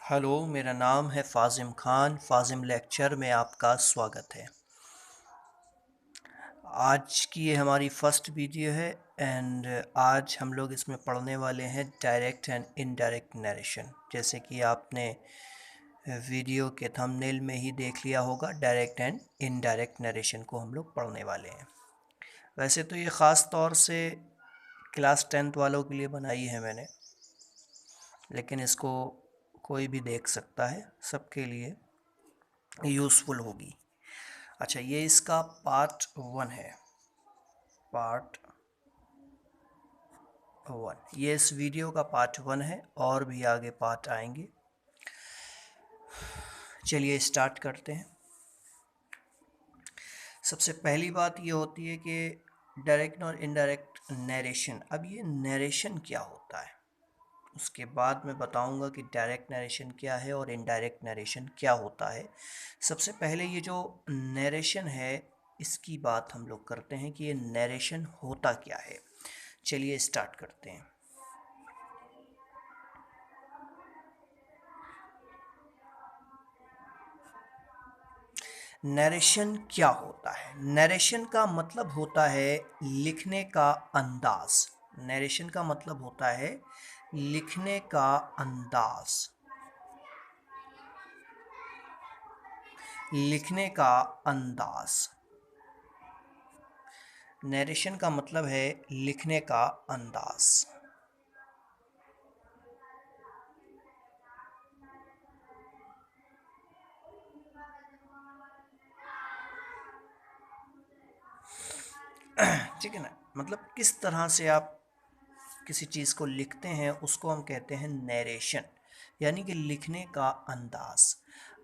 Hello, मेरा नाम है फ़ाज़िम ख़ान। फ़ाज़िम लेक्चर में आपका स्वागत है। आज की ये हमारी फ़र्स्ट वीडियो है एंड आज हम लोग इसमें पढ़ने वाले हैं डायरेक्ट एंड इनडायरेक्ट नरेशन। जैसे कि आपने वीडियो के थंबनेल में ही देख लिया होगा, डायरेक्ट एंड इनडायरेक्ट नरेशन को हम लोग पढ़ने वाले हैं। वैसे तो ये ख़ास तौर से क्लास 10th वालों के लिए बनाई है मैंने, लेकिन इसको कोई भी देख सकता है, सबके लिए यूज़फुल होगी। अच्छा, ये इसका पार्ट 1 है। पार्ट 1 ये इस वीडियो का पार्ट 1 है, और भी आगे पार्ट आएंगे। चलिए स्टार्ट करते हैं। सबसे पहली बात ये होती है कि डायरेक्ट और इनडायरेक्ट नरेशन। अब ये नरेशन क्या होता है, उसके बाद मैं बताऊंगा कि डायरेक्ट नरेशन क्या है और इनडायरेक्ट नरेशन क्या होता है। सबसे पहले ये जो नरेशन है, इसकी बात हम लोग करते हैं कि ये नरेशन होता क्या है। चलिए स्टार्ट करते हैं। नरेशन क्या होता है? नरेशन का मतलब होता है लिखने का अंदाज। नरेशन का मतलब होता है लिखने का अंदाज। लिखने का अंदाज। नरेशन का मतलब है लिखने का अंदाज। ठीक है ना, मतलब किस तरह से आप किसी चीज़ को लिखते हैं उसको हम कहते हैं नरेशन, यानी कि लिखने का अंदाज।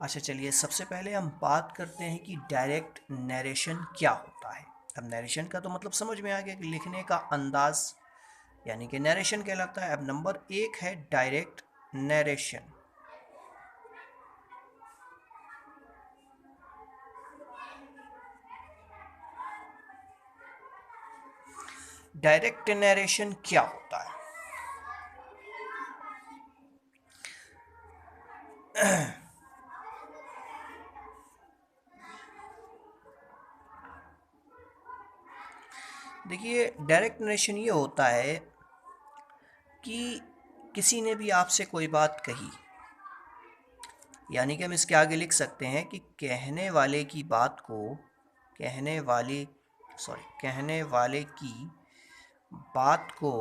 अच्छा, चलिए सबसे पहले हम बात करते हैं कि डायरेक्ट नरेशन क्या होता है। अब नरेशन का तो मतलब समझ में आ गया कि लिखने का अंदाज यानी कि नरेशन कहलाता है। अब नंबर 1 है डायरेक्ट नरेशन। डायरेक्ट नरेशन क्या होता है? देखिए, डायरेक्ट नरेशन ये होता है कि किसी ने भी आपसे कोई बात कही, यानी कि हम इसके आगे लिख सकते हैं कि कहने वाले की बात को कहने वाले कहने वाले की बात को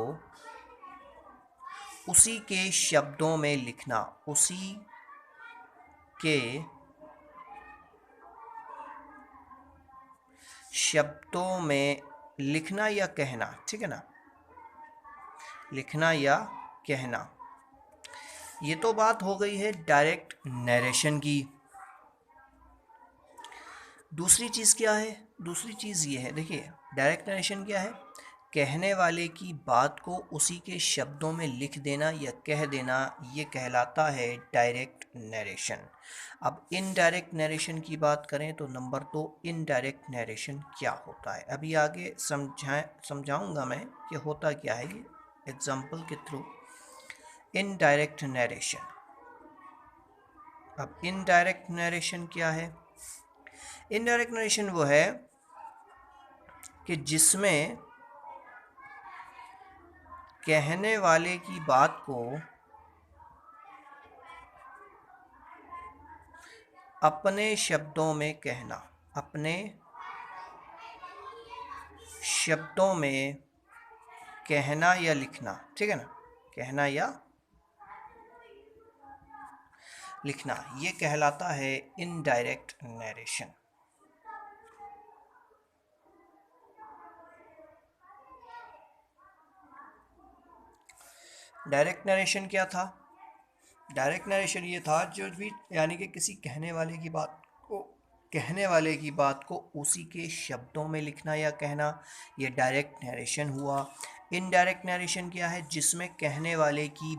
उसी के शब्दों में लिखना। उसी के शब्दों में लिखना या कहना, ठीक है ना, लिखना या कहना। ये तो बात हो गई है डायरेक्ट नरेशन की। दूसरी चीज़ क्या है? दूसरी चीज़ ये है, देखिए डायरेक्ट नरेशन क्या है? कहने वाले की बात को उसी के शब्दों में लिख देना या कह देना, ये कहलाता है डायरेक्ट नरेशन। अब इनडायरेक्ट नरेशन की बात करें तो नंबर 2, इनडायरेक्ट नरेशन क्या होता है। अभी आगे समझाऊंगा मैं कि होता क्या है ये एग्जाम्पल के थ्रू। Indirect narration. अब इनडायरेक्ट नरेशन क्या है? इनडायरेक्ट नरेशन वो है कि जिसमें कहने वाले की बात को अपने शब्दों में कहना, अपने शब्दों में कहना या लिखना, ठीक है ना, कहना या लिखना, ये कहलाता है इनडायरेक्ट नरेशन। डायरेक्ट नरेशन क्या था? डायरेक्ट नरेशन ये था जो भी, यानी कि किसी कहने वाले की बात को उसी के शब्दों में लिखना या कहना, ये डायरेक्ट नरेशन हुआ। इनडायरेक्ट नरेशन क्या है? जिसमें कहने वाले की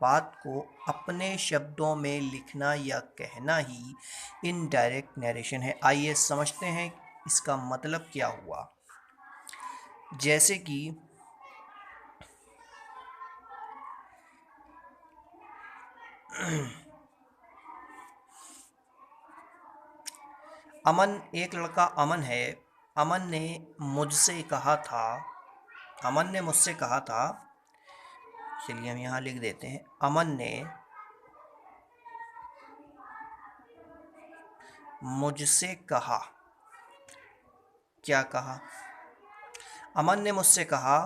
बात को अपने शब्दों में लिखना या कहना ही इनडायरेक्ट नरेशन है। आइए समझते हैं इसका मतलब क्या हुआ। जैसे कि अमन, एक लड़का अमन है। अमन ने मुझसे कहा था, अमन ने मुझसे कहा था, चलिए हम यहाँ लिख देते हैं, अमन ने मुझसे कहा। क्या कहा? अमन ने मुझसे कहा,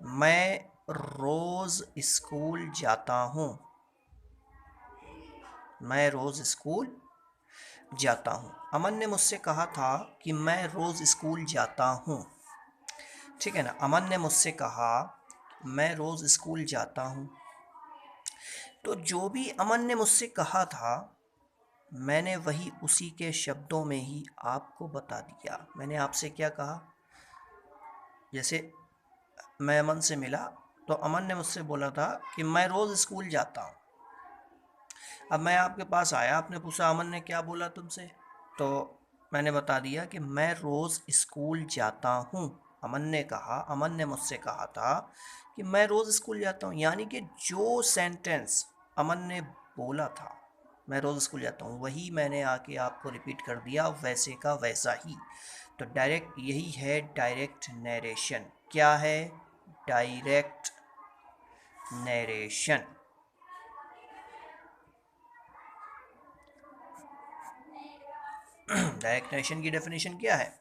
मैं रोज़ स्कूल जाता हूँ। मैं रोज़ स्कूल जाता हूँ। अमन ने मुझसे कहा था कि मैं रोज़ स्कूल जाता हूँ। ठीक है ना? अमन ने मुझसे कहा मैं रोज़ स्कूल जाता हूँ। तो जो भी अमन ने मुझसे कहा था, मैंने वही उसी के शब्दों में ही आपको बता दिया। मैंने आपसे क्या कहा? जैसे मैं अमन से मिला तो अमन ने मुझसे बोला था कि मैं रोज़ स्कूल जाता हूँ। अब मैं आपके पास आया, आपने पूछा अमन ने क्या बोला तुमसे, तो मैंने बता दिया कि मैं रोज़ स्कूल जाता हूँ। अमन ने कहा, अमन ने मुझसे कहा था कि मैं रोज़ स्कूल जाता हूँ, यानी कि जो सेंटेंस अमन ने बोला था मैं रोज़ स्कूल जाता हूँ, वही मैंने आके आपको रिपीट कर दिया, वैसे का वैसा ही। तो डायरेक्ट, यही है डायरेक्ट नरेशन। क्या है? Direct narration. डायरेक्ट नरेशन की डेफिनेशन क्या है?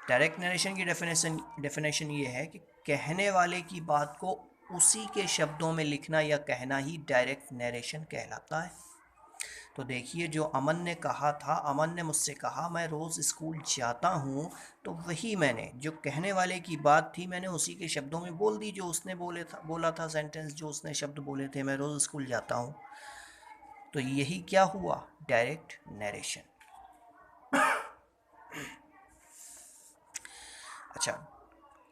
डायरेक्ट नरेशन की डेफिनेशन ये है कि कहने वाले की बात को उसी के शब्दों में लिखना या कहना ही डायरेक्ट नरेशन कहलाता है। तो देखिए, जो अमन ने कहा था, अमन ने मुझसे कहा मैं रोज़ स्कूल जाता हूँ, तो वही मैंने, जो कहने वाले की बात थी, मैंने उसी के शब्दों में बोल दी, जो उसने बोला था सेंटेंस, जो उसने शब्द बोले थे, मैं रोज़ स्कूल जाता हूँ। तो यही क्या हुआ? Direct narration. अच्छा,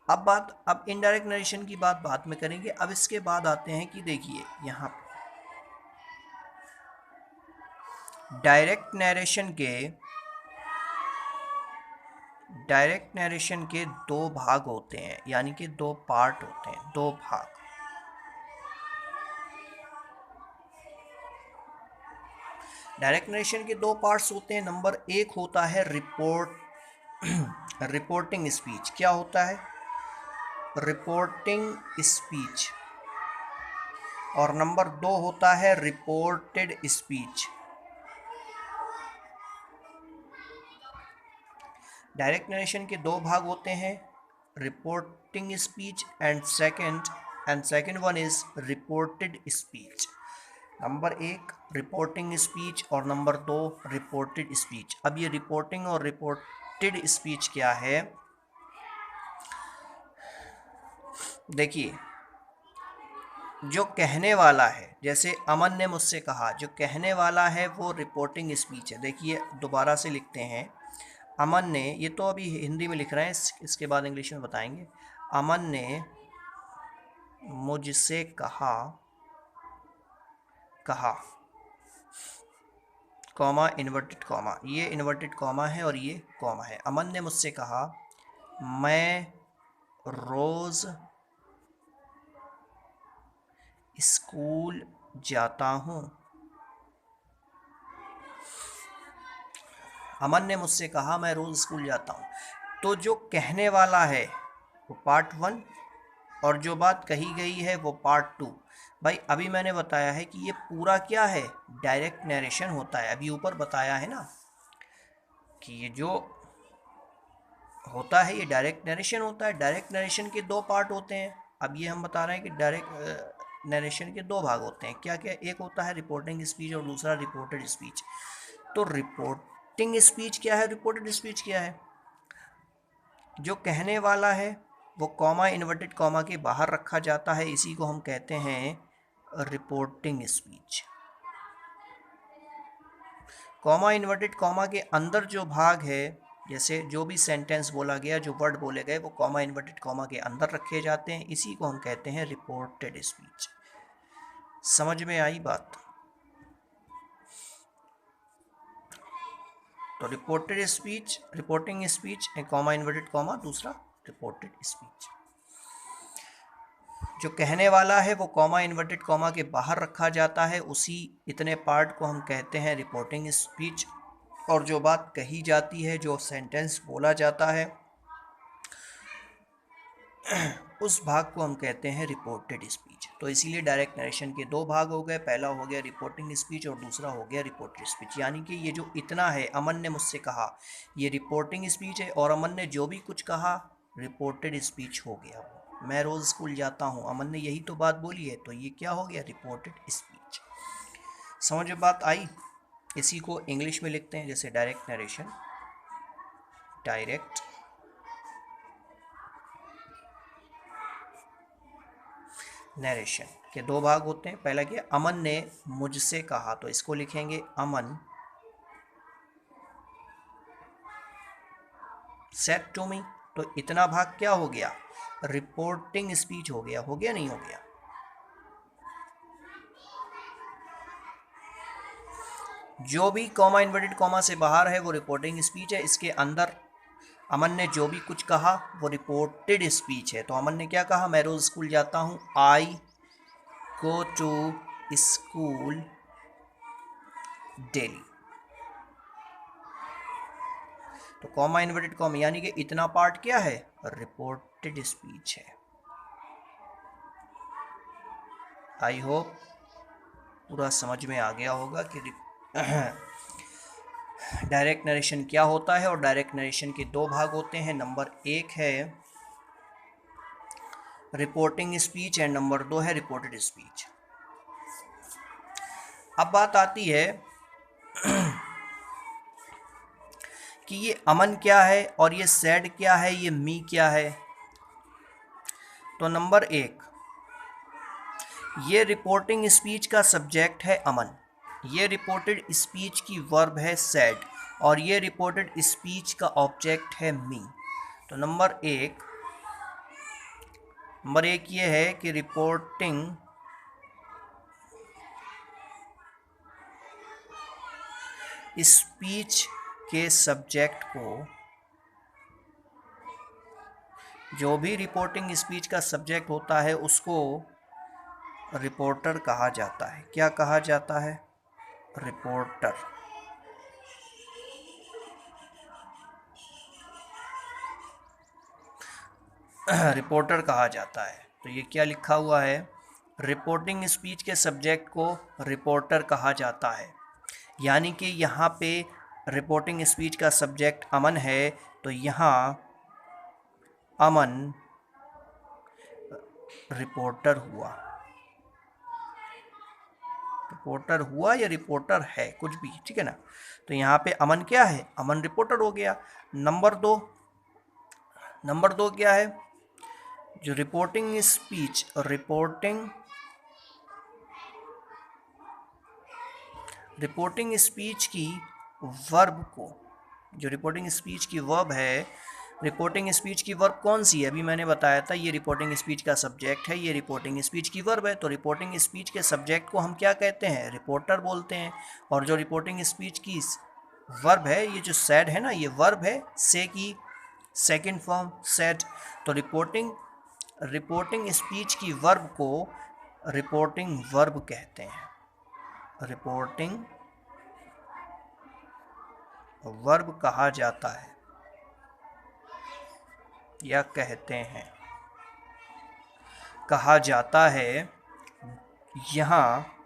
अब इनडायरेक्ट नरेशन की बात बाद में करेंगे। अब इसके बाद आते हैं कि देखिए यहाँ डायरेक्ट नरेशन के दो भाग होते हैं, यानी कि दो पार्ट होते हैं, दो भाग। डायरेक्ट नरेशन के दो पार्ट्स होते हैं। नंबर एक होता है रिपोर्टिंग स्पीच। क्या होता है? Reporting speech. और नंबर दो होता है रिपोर्टेड स्पीच। डायरेक्ट नरेशन के दो भाग होते हैं, reporting speech and second one is reported speech. Number एक रिपोर्टिंग स्पीच और नंबर दो रिपोर्टेड स्पीच। अब ये रिपोर्टिंग और रिपोर्टेड स्पीच क्या है? देखिए, जो कहने वाला है, जैसे अमन ने मुझसे कहा, जो कहने वाला है वो रिपोर्टिंग स्पीच है। देखिए दोबारा से लिखते हैं, अमन ने, ये तो अभी हिंदी में लिख रहे हैं, इसके बाद इंग्लिश में बताएंगे। अमन ने मुझसे कहा, कहा, कॉमा इन्वर्टेड कॉमा, ये इन्वर्टेड कॉमा है और ये कॉमा है। अमन ने मुझसे कहा मैं रोज़ स्कूल जाता हूँ। अमन ने मुझसे कहा मैं रोज़ स्कूल जाता हूँ। तो जो कहने वाला है वो पार्ट वन, और जो बात कही गई है वो पार्ट टू। भाई अभी मैंने बताया है कि ये पूरा क्या है? डायरेक्ट नरेशन होता है। अभी ऊपर बताया है ना कि ये जो होता है ये डायरेक्ट नरेशन होता है। डायरेक्ट नरेशन के दो पार्ट होते हैं। अब ये हम बता रहे हैं कि डायरेक्ट नरेशन के दो भाग होते हैं। क्या क्या? एक होता है रिपोर्टिंग स्पीच और दूसरा रिपोर्टेड स्पीच। तो रिपोर्टिंग स्पीच क्या है, रिपोर्टेड स्पीच क्या है? जो कहने वाला है वो कॉमा इन्वर्टेड कॉमा के बाहर रखा जाता है, इसी को हम कहते हैं reporting speech. Comma inverted comma के अंदर जो भाग है, जैसे जो भी सेंटेंस बोला गया, जो वर्ड बोले गए, वो कॉमा इन्वर्टेड कॉमा के अंदर रखे जाते हैं, इसी को हम कहते हैं रिपोर्टेड स्पीच। समझ में आई बात? तो reported speech, reporting speech, comma inverted comma, दूसरा रिपोर्टेड स्पीच। जो कहने वाला है वो कॉमा इन्वर्टेड कॉमा के बाहर रखा जाता है, उसी इतने पार्ट को हम कहते हैं रिपोर्टिंग स्पीच। और जो बात कही जाती है, जो सेंटेंस बोला जाता है, उस भाग को हम कहते हैं रिपोर्टेड स्पीच। तो इसीलिए डायरेक्ट नरेशन के दो भाग हो गए, पहला हो गया रिपोर्टिंग स्पीच और दूसरा हो गया रिपोर्टेड स्पीच। यानी कि ये जो इतना है, अमन ने मुझसे कहा, ये रिपोर्टिंग स्पीच है, और अमन ने जो भी कुछ कहा रिपोर्टेड स्पीच हो गया। मैं रोज़ स्कूल जाता हूँ, अमन ने यही तो बात बोली है, तो ये क्या हो गया, रिपोर्टेड स्पीच। समझ में बात आई? इसी को इंग्लिश में लिखते हैं जैसे डायरेक्ट नरेशन। डायरेक्ट नरेशन के दो भाग होते हैं। पहला क्या, अमन ने मुझसे कहा, तो इसको लिखेंगे अमन सेड टू मी। तो इतना भाग क्या हो गया, रिपोर्टिंग स्पीच हो गया। हो गया नहीं हो गया? जो भी कॉमा इन्वर्टेड कॉमा से बाहर है वो रिपोर्टिंग स्पीच है। इसके अंदर अमन ने जो भी कुछ कहा वो रिपोर्टेड स्पीच है। तो अमन ने क्या कहा, मैं रोज स्कूल जाता हूँ, आई गो टू स्कूल डेली। तो कॉमा इन्वर्टेड कॉमा यानी कि इतना पार्ट क्या है, रिपोर्टेड स्पीच है। आई होप पूरा समझ में आ गया होगा कि डायरेक्ट नरेशन क्या होता है। और डायरेक्ट नरेशन के दो भाग होते हैं, नंबर एक है रिपोर्टिंग स्पीच एंड नंबर दो है रिपोर्टेड स्पीच। अब बात आती है कि ये अमन क्या है और ये सैड क्या है, ये मी क्या है। तो नंबर एक, ये रिपोर्टिंग स्पीच का सब्जेक्ट है अमन, ये रिपोर्टेड स्पीच की वर्ब है सैड, और ये रिपोर्टेड स्पीच का ऑब्जेक्ट है मी। तो नंबर एक ये है कि रिपोर्टिंग स्पीच के सब्जेक्ट को, जो भी रिपोर्टिंग स्पीच का सब्जेक्ट होता है उसको रिपोर्टर कहा जाता है। क्या कहा जाता है, रिपोर्टर। रिपोर्टर कहा जाता है। तो ये क्या लिखा हुआ है, रिपोर्टिंग स्पीच के सब्जेक्ट को रिपोर्टर कहा जाता है। यानी कि यहाँ पे रिपोर्टिंग स्पीच का सब्जेक्ट अमन है, तो यहाँ अमन रिपोर्टर हुआ। रिपोर्टर हुआ या रिपोर्टर है, कुछ भी, ठीक है ना। तो यहाँ पे अमन क्या है, अमन रिपोर्टर हो गया। नंबर दो क्या है, जो रिपोर्टिंग स्पीच रिपोर्टिंग स्पीच की वर्ब को, जो रिपोर्टिंग स्पीच की वर्ब है, रिपोर्टिंग स्पीच की वर्ब कौन सी है, अभी मैंने बताया था, ये रिपोर्टिंग स्पीच का सब्जेक्ट है, ये रिपोर्टिंग स्पीच की वर्ब है। तो रिपोर्टिंग स्पीच के सब्जेक्ट को हम क्या कहते हैं, रिपोर्टर बोलते हैं। और जो रिपोर्टिंग स्पीच की वर्ब है, ये जो सैड है ना, ये वर्ब है से की सेकंड फॉर्म सैड। तो रिपोर्टिंग स्पीच की वर्ब को रिपोर्टिंग वर्ब कहते हैं, रिपोर्टिंग वर्ब कहा जाता है या कहते हैं, कहा जाता है। यहाँ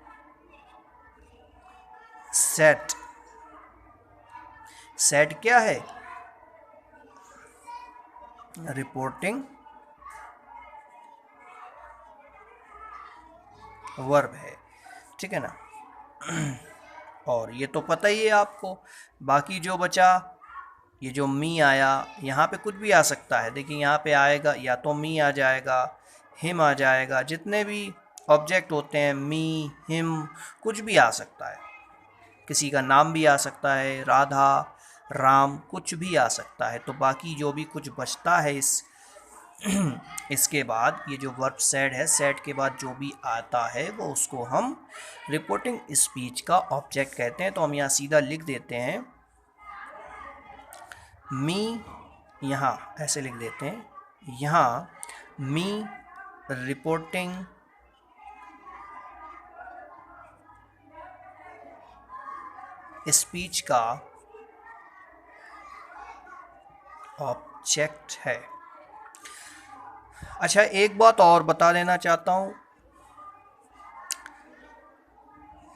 सेट क्या है, रिपोर्टिंग वर्ब है, ठीक है ना। और ये तो पता ही है आपको। बाकी जो बचा, ये जो मी आया, यहाँ पे कुछ भी आ सकता है। देखिए यहाँ पे आएगा या तो मी आ जाएगा, हिम आ जाएगा, जितने भी ऑब्जेक्ट होते हैं, मी हिम, कुछ भी आ सकता है। किसी का नाम भी आ सकता है, राधा राम, कुछ भी आ सकता है। तो बाकी जो भी कुछ बचता है इसके बाद, ये जो वर्ब सैड है, सैड के बाद जो भी आता है वो उसको हम रिपोर्टिंग स्पीच का ऑब्जेक्ट कहते हैं। तो हम यहाँ सीधा लिख देते हैं मी, यहाँ ऐसे लिख देते हैं, यहाँ मी रिपोर्टिंग स्पीच का ऑब्जेक्ट है। अच्छा, एक बात और बता देना चाहता हूँ,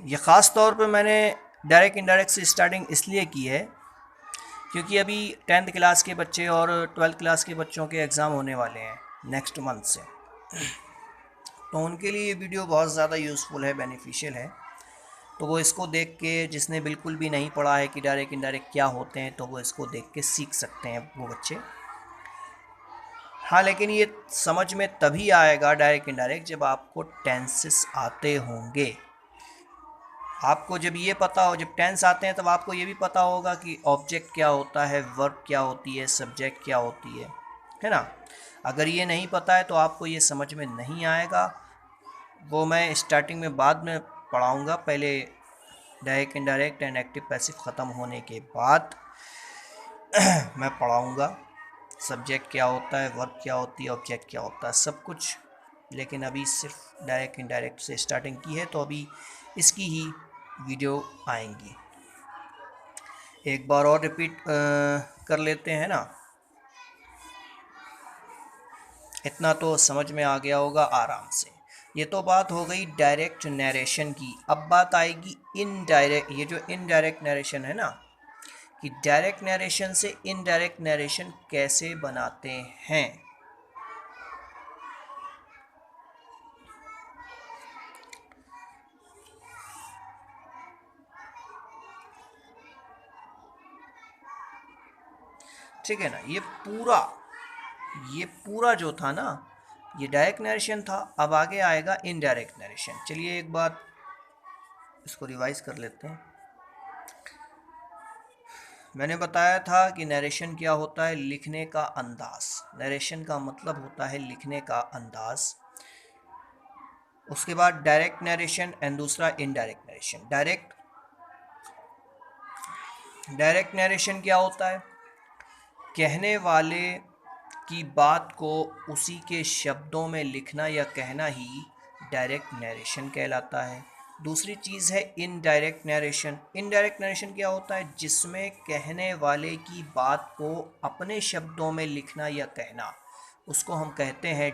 ये ख़ास तौर पे मैंने डायरेक्ट इनडायरेक्ट से स्टार्टिंग इसलिए की है क्योंकि अभी 10th क्लास के बच्चे और 12th क्लास के बच्चों के एग्ज़ाम होने वाले हैं नेक्स्ट मंथ से, तो उनके लिए ये वीडियो बहुत ज़्यादा यूज़फुल है, बेनिफिशियल है। तो वो इसको देख के, जिसने बिल्कुल भी नहीं पढ़ा है कि डायरेक्ट इनडायरेक्ट क्या होते हैं, तो वो इसको देख के सीख सकते हैं वो बच्चे। हाँ, लेकिन ये समझ में तभी आएगा डायरेक्ट इनडायरेक्ट जब आपको टेंसेस आते होंगे। आपको जब ये पता हो, जब टेंस आते हैं तब आपको ये भी पता होगा कि ऑब्जेक्ट क्या होता है, वर्ब क्या होती है, सब्जेक्ट क्या होती है ना। अगर ये नहीं पता है तो आपको ये समझ में नहीं आएगा। वो मैं स्टार्टिंग में बाद में पढ़ाऊँगा, पहले direct indirect and active passive ख़त्म होने के बाद मैं पढ़ाऊँगा सब्जेक्ट क्या होता है, वर्ब क्या होती है, ऑब्जेक्ट क्या होता है, सब कुछ। लेकिन अभी सिर्फ डायरेक्ट इनडायरेक्ट से स्टार्टिंग की है, तो अभी इसकी ही वीडियो आएंगी। एक बार और रिपीट कर लेते हैं ना, इतना तो समझ में आ गया होगा आराम से। ये तो बात हो गई डायरेक्ट नरेशन की। अब बात आएगी इनडायरेक्ट। ये जो इनडायरेक्ट नरेशन है ना, कि डायरेक्ट नरेशन से इनडायरेक्ट नरेशन कैसे बनाते हैं। ठीक है ना, ये पूरा जो था ना, ये डायरेक्ट नरेशन था। अब आगे आएगा इनडायरेक्ट नरेशन। चलिए एक बात इसको रिवाइज कर लेते हैं। मैंने बताया था कि नरेशन क्या होता है, लिखने का अंदाज। नरेशन का मतलब होता है लिखने का अंदाज। उसके बाद डायरेक्ट नरेशन एंड दूसरा इनडायरेक्ट नरेशन। डायरेक्ट नरेशन क्या होता है, कहने वाले की बात को उसी के शब्दों में लिखना या कहना ही डायरेक्ट नरेशन कहलाता है। दूसरी चीज़ है इनडायरेक्ट नरेशन। इनडायरेक्ट नरेशन क्या होता है, जिसमें कहने वाले की बात को अपने शब्दों में लिखना या कहना, उसको हम कहते हैं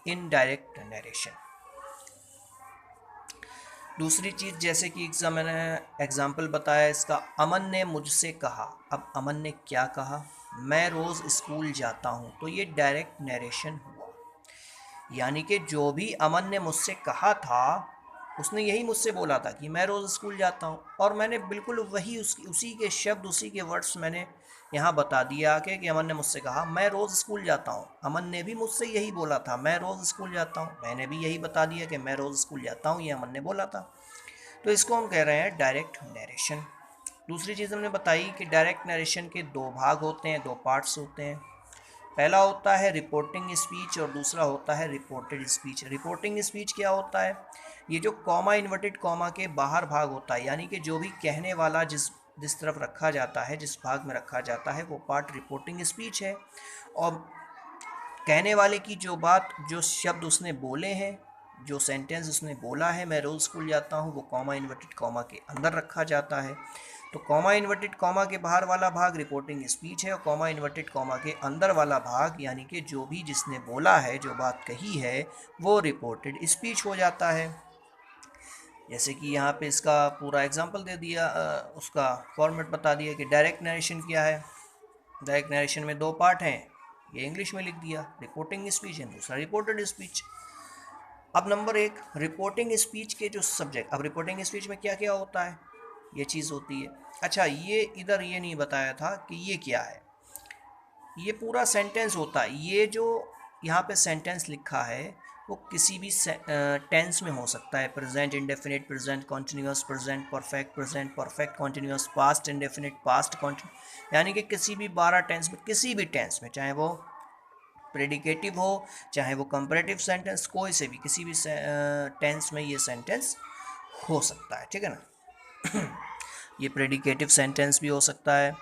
इनडायरेक्ट नरेशन। दूसरी चीज़, जैसे कि मैंने एग्जाम्पल बताया इसका, अमन ने मुझसे कहा। अब अमन ने क्या कहा, मैं रोज़ स्कूल जाता हूँ, तो ये डायरेक्ट नरेशन हुआ। यानी कि जो भी अमन ने मुझसे कहा था, उसने यही मुझसे बोला था कि मैं रोज़ स्कूल जाता हूँ, और मैंने बिल्कुल वही उसी के शब्द, उसी के वर्ड्स मैंने यहाँ बता दिया कि अमन ने मुझसे कहा मैं रोज़ स्कूल जाता हूँ। अमन ने भी मुझसे यही बोला था, मैं रोज़ स्कूल जाता हूँ। मैंने भी यही बता दिया कि मैं रोज़ स्कूल जाता हूँ, ये अमन ने बोला था। तो इसको हम कह रहे हैं डायरेक्ट नरेशन। दूसरी चीज़ हमने बताई कि डायरेक्ट नरेशन के दो भाग होते हैं, दो पार्ट्स होते हैं। पहला होता है रिपोर्टिंग स्पीच और दूसरा होता है रिपोर्टेड स्पीच। रिपोर्टिंग स्पीच क्या होता है, ये जो कॉमा इन्वर्टेड कॉमा के बाहर भाग होता है, यानी कि जो भी कहने वाला जिस तरफ रखा जाता है, जिस भाग में रखा जाता है, वो पार्ट रिपोर्टिंग स्पीच है। और कहने वाले की जो बात, जो शब्द उसने बोले हैं, जो सेंटेंस उसने बोला है, मैं रोज़ स्कूल जाता हूँ, वो कॉमा इन्वर्टेड कॉमा के अंदर रखा जाता है। तो कॉमा इन्वर्टेड कॉमा के बाहर वाला भाग रिपोर्टिंग स्पीच है, और कॉमा इन्वर्टेड कॉमा के अंदर वाला भाग, यानी कि जो भी जिसने बोला है, जो बात कही है, वो रिपोर्टेड स्पीच हो जाता है। जैसे कि यहाँ पे इसका पूरा एग्जांपल दे दिया, उसका फॉर्मेट बता दिया कि डायरेक्ट नरेशन क्या है। डायरेक्ट नरेशन में दो पार्ट हैं, ये इंग्लिश में लिख दिया, रिपोर्टिंग स्पीच है, दूसरा रिपोर्टेड स्पीच। अब नंबर एक, रिपोर्टिंग स्पीच के जो सब्जेक्ट। अब रिपोर्टिंग स्पीच में क्या क्या होता है, ये चीज़ होती है। अच्छा, ये इधर ये नहीं बताया था कि ये क्या है। ये पूरा सेंटेंस होता है। ये जो यहाँ पे सेंटेंस लिखा है, वो किसी भी टेंस में हो सकता है। Present indefinite, present continuous, present perfect, present perfect continuous, past indefinite, past continuous, यानी कि किसी भी 12 टेंस में, किसी भी टेंस में, चाहे वो प्रेडिकेटिव हो, चाहे वो कंपैरेटिव सेंटेंस, कोई से भी, किसी भी टेंस में ये सेंटेंस हो सकता है। ठीक है ना। ये प्रेडिकेटिव सेंटेंस भी हो सकता है।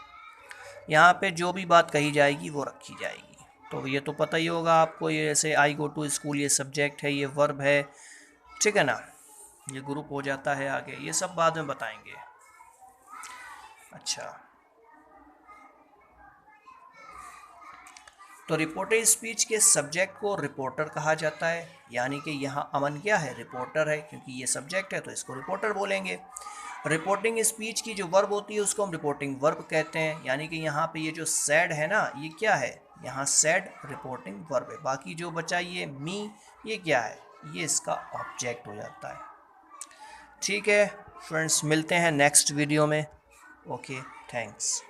यहाँ पे जो भी बात कही जाएगी वो रखी जाएगी। तो ये तो पता ही होगा आपको, ये जैसे आई गो टू स्कूल ये सब्जेक्ट है, ये वर्ब है, ठीक है ना, ये ग्रुप हो जाता है आगे, ये सब बाद में बताएंगे। अच्छा, तो रिपोर्टेड स्पीच के सब्जेक्ट को रिपोर्टर कहा जाता है, यानी कि यहाँ अमन क्या है, रिपोर्टर है, क्योंकि ये सब्जेक्ट है तो इसको रिपोर्टर बोलेंगे। रिपोर्टिंग स्पीच की जो वर्ब होती है उसको हम रिपोर्टिंग वर्ब कहते हैं, यानी कि यहाँ पे ये जो सैड है ना, ये क्या है, यहाँ सैड रिपोर्टिंग वर्ब है। बाकी जो बचा ये मी, ये क्या है, ये इसका ऑब्जेक्ट हो जाता है। ठीक है फ्रेंड्स, मिलते हैं नेक्स्ट वीडियो में। Okay, thanks.